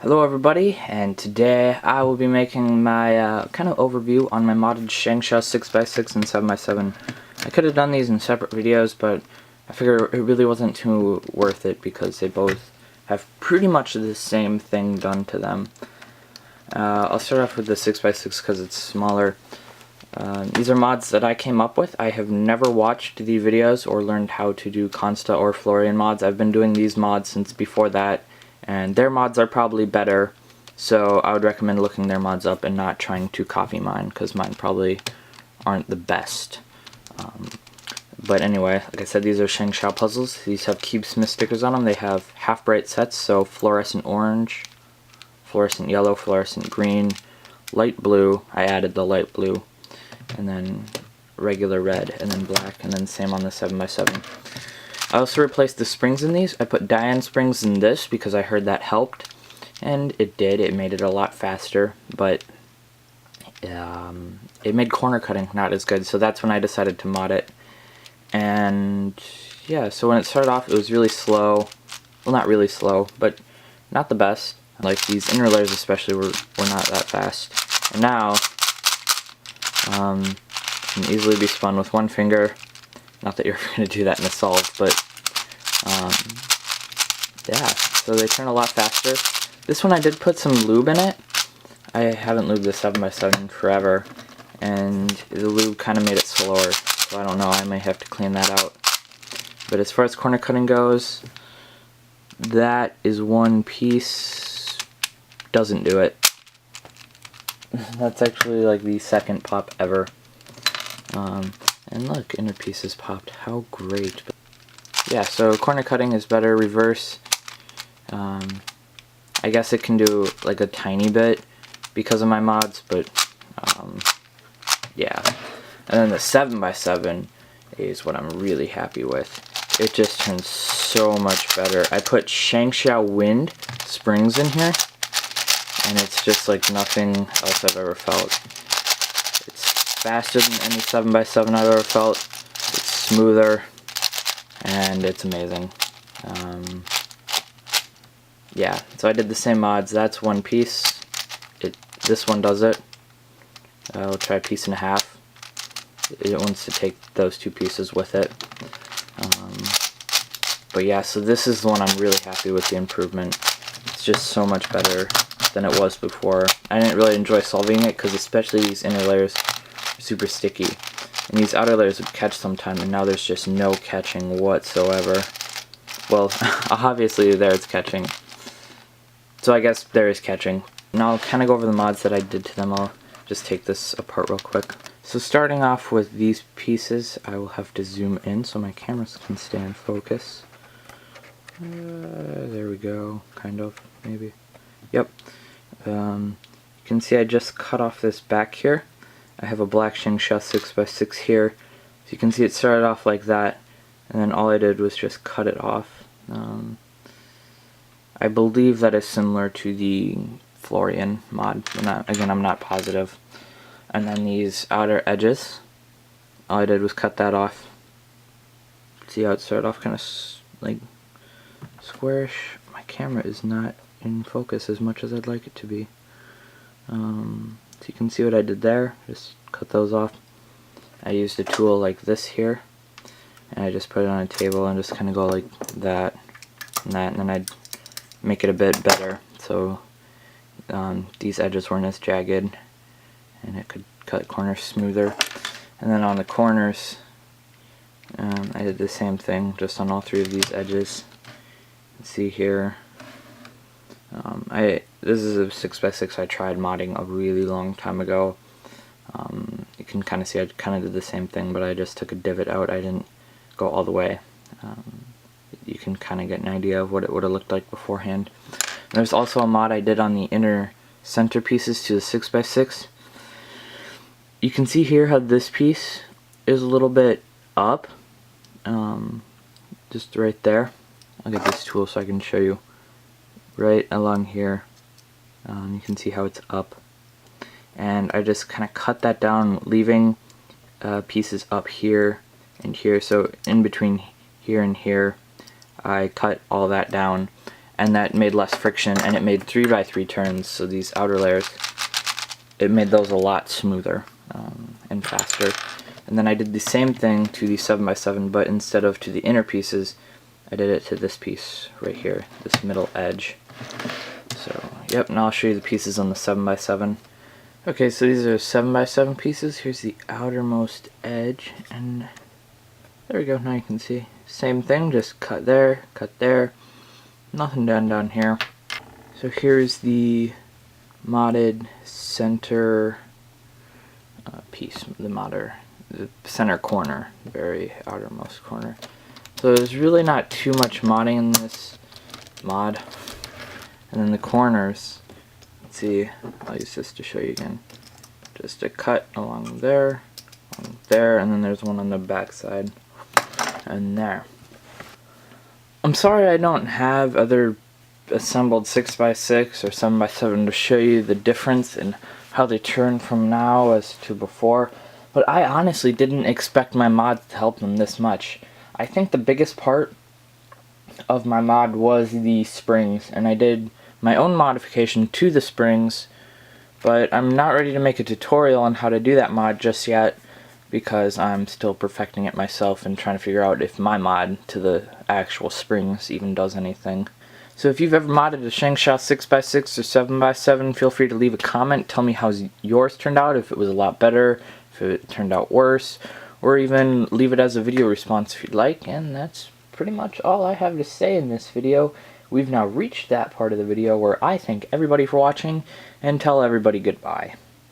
Hello everybody, and today I will be making my kind of overview on my modded Sheng 6x6 and 7x7. I could have done these in separate videos, but I figure it really wasn't too worth it because they both have pretty much the same thing done to them. I'll start off with the 6x6 because it's smaller. These are mods that I came up with. I have never watched the videos or learned how to do Consta or Florian mods. I've been doing these mods since before that, and their mods are probably better, so I would recommend looking their mods up and not trying to copy mine, because mine probably aren't the best. But anyway, like I said, these are Sheng Shou puzzles. These have Cube Smith stickers on them. They have half bright sets, so fluorescent orange, fluorescent yellow, fluorescent green, light blue. I added the light blue, and then regular red, and then black, and then same on the 7x7. I also replaced the springs in these. I put Diane springs in this because I heard that helped, and it did. It made it a lot faster, but it made corner cutting not as good, so that's when I decided to mod it. And yeah, so when it started off, it was really slow. Well, not really slow, but not the best. Like these inner layers especially were not that fast. And now, can easily be spun with one finger. Not that you're going to do that in a solve, but yeah, so they turn a lot faster. This one I did put some lube in it. I haven't lubed the 7x7 in forever, and the lube kind of made it slower, so I don't know, I may have to clean that out. But as far as corner cutting goes, that is one piece, doesn't do it. That's actually like the second pop ever. And look, inner pieces popped. How great. Yeah, so corner cutting is better. Reverse, I guess it can do like a tiny bit because of my mods, but yeah. And then the 7x7 is what I'm really happy with. It just turns so much better. I put Sheng Shou Wind springs in here, and it's just like nothing else I've ever felt. Faster than any 7x7 I've ever felt. It's smoother, and it's amazing. Yeah, so I did the same mods. That's one piece. This one does it. I'll try a piece and a half. It wants to take those two pieces with it. But yeah, so this is the one I'm really happy with the improvement. It's just so much better than it was before. I didn't really enjoy solving it because especially these inner layers super sticky, and these outer layers would catch sometime, and now there's just no catching whatsoever. Well, obviously there it's catching, so I guess there is catching. Now I'll kind of go over the mods that I did to them. I'll just take this apart real quick. So starting off with these pieces, I will have to zoom in so my cameras can stay in focus. There we go, kind of, maybe. Yep. You can see I just cut off this back here. I have a black Sheng Shou 6x6 here. So you can see it started off like that, and then all I did was just cut it off. I believe that is similar to the Florian mod. Again, I'm not positive. And then these outer edges, all I did was cut that off. See how it started off kind of like squarish? My camera is not in focus as much as I'd like it to be. So you can see what I did there, just cut those off. I used a tool like this here, and I just put it on a table and just kind of go like that and that, and then I'd make it a bit better so these edges weren't as jagged, and it could cut corners smoother. And then on the corners, I did the same thing, just on all three of these edges. You can see here, this is a 6x6 I tried modding a really long time ago. You can kind of see I kind of did the same thing, but I just took a divot out. I didn't go all the way. You can kind of get an idea of what it would have looked like beforehand. And there's also a mod I did on the inner center pieces to the 6x6. You can see here how this piece is a little bit up. Just right there. I'll get this tool so I can show you. Right along here, you can see how it's up, and I just kind of cut that down, leaving pieces up here and here. So in between here and here, I cut all that down, and that made less friction, and it made 3x3 turns, so these outer layers, it made those a lot smoother and faster. And then I did the same thing to the 7x7, but instead of to the inner pieces, I did it to this piece right here, this middle edge. So, yep, now I'll show you the pieces on the 7x7. Okay, so these are 7x7 pieces. Here's the outermost edge, and there we go, now you can see. Same thing, just cut there, nothing done down here. So here's the modded center piece, the center corner, the very outermost corner. So there's really not too much modding in this mod. And then the corners, let's see, I'll use this to show you again. Just a cut along there, and then there's one on the back side, and there. I'm sorry I don't have other assembled 6x6 or 7x7 to show you the difference in how they turn from now as to before, but I honestly didn't expect my mods to help them this much. I think the biggest part of my mod was the springs, and I did my own modification to the springs, but I'm not ready to make a tutorial on how to do that mod just yet because I'm still perfecting it myself and trying to figure out if my mod to the actual springs even does anything. So if you've ever modded a Sheng 6x6 or 7x7, feel free to leave a comment. Tell me how yours turned out, if it was a lot better, if it turned out worse, or even leave it as a video response if you'd like. And that's pretty much all I have to say in this video. We've now reached that part of the video where I thank everybody for watching and tell everybody goodbye.